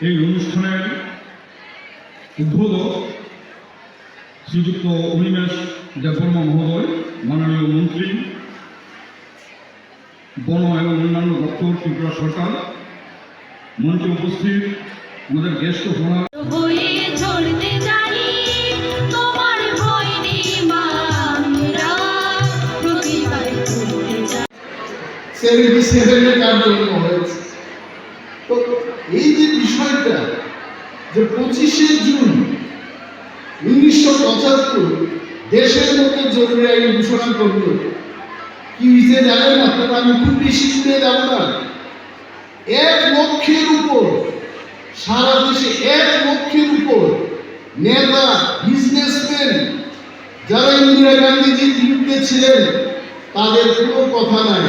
এই অনুষ্ঠানের উদ্বোধক শ্রীযুক্ত অনিমেষ দেববর্মা মহোদয়, মাননীয় মন্ত্রী, বন এবং অন্যান্য দপ্তর, ত্রিপুরা সরকার, মঞ্চে উপস্থিত আমাদের গেস্ট হোনার তো এই যে বিষয়টা যে 25শে জুন 1975 দেশের মধ্যে জরুরি আইন ঘোষণা করলো, কি হয়েছে জানেন আপনারা? আমি খুব বেশি দূরে যাব না, 1 লক্ষের উপর, সারা দেশে 1 লক্ষের উপর নেতা, বিজনেসম্যান যারা ইন্দিরা গান্ধীজির বিরুদ্ধে ছিলেন তাদের কোনো কথা নাই।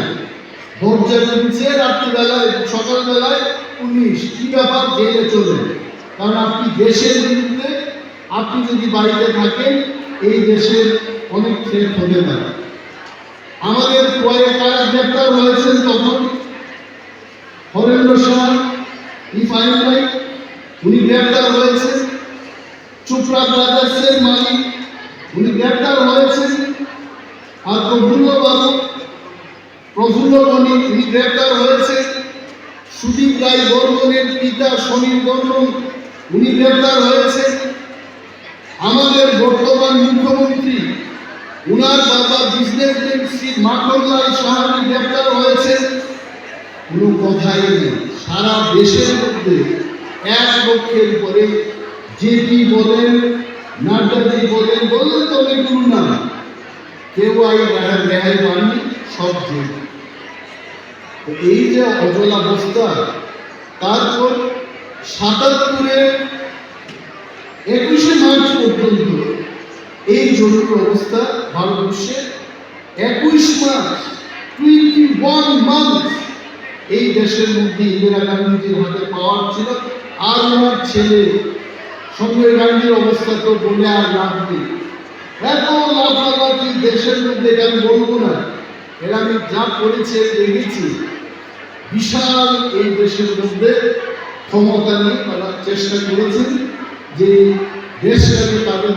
দরজা খুলছে রাত্রিবেলায়, সকালবেলায় পুলিশ, কি ব্যাপার, জেলে চলে। কারণ আপনি দেশের বিরুদ্ধে, আপনি যদি বাড়িতে থাকেন এই দেশের অনেক থ্রেট হতে পারে। আমাদের কয়েক গ্রেপ্তার হয়েছেন তখন হরেন্দ্র সাহা, ভাই, উনি গ্রেপ্তার হয়েছেন। চোপড়া ব্রাদার্সের মালিক, উনি গ্রেপ্তার হয়েছেন। আর প্রফুল্লমণি, উনি গ্রেপ্তার হয়েছে। সুদীপ রায় বর্মনের পিতা সমীর বর্মন, উনি গ্রেপ্তার হয়েছে। আমাদের বর্তমান মুখ্যমন্ত্রী, উনার বাবা বিজনেসম্যান শ্রী মাখনলাল সাহা গ্রেপ্তার হয়েছে। কোনো কথাই নেই, সারা দেশের মধ্যে 1 লক্ষের উপরে, জেপি বলেন, নাড্ডাজি বলেন, বললেন তো অনেকগুলো নাম, কেউ রেহাই পাননি, সব জেল। এই যে অচলাবস্থা, তারপর 77-এ 21শে মার্চ পর্যন্ত এই জরুরি অবস্থা ভারতবর্ষে 21 মাস, 21 মান্থ এই দেশের মধ্যে ইন্দিরা গান্ধীজির হাতে পাওয়ার ছিল। আর ওনার ছেলে সঞ্জয় গান্ধীর অবস্থা তো বলে আর লাভ নেই। এত লাফালাফি দেশের মধ্যে, আমি বলবো না, এরা আমি যা করেছে দেখেছি। বিশাল এই দেশের মধ্যে ক্ষমতা নিয়ে তারা চেষ্টা করেছেন যে দেশটাকে তাদের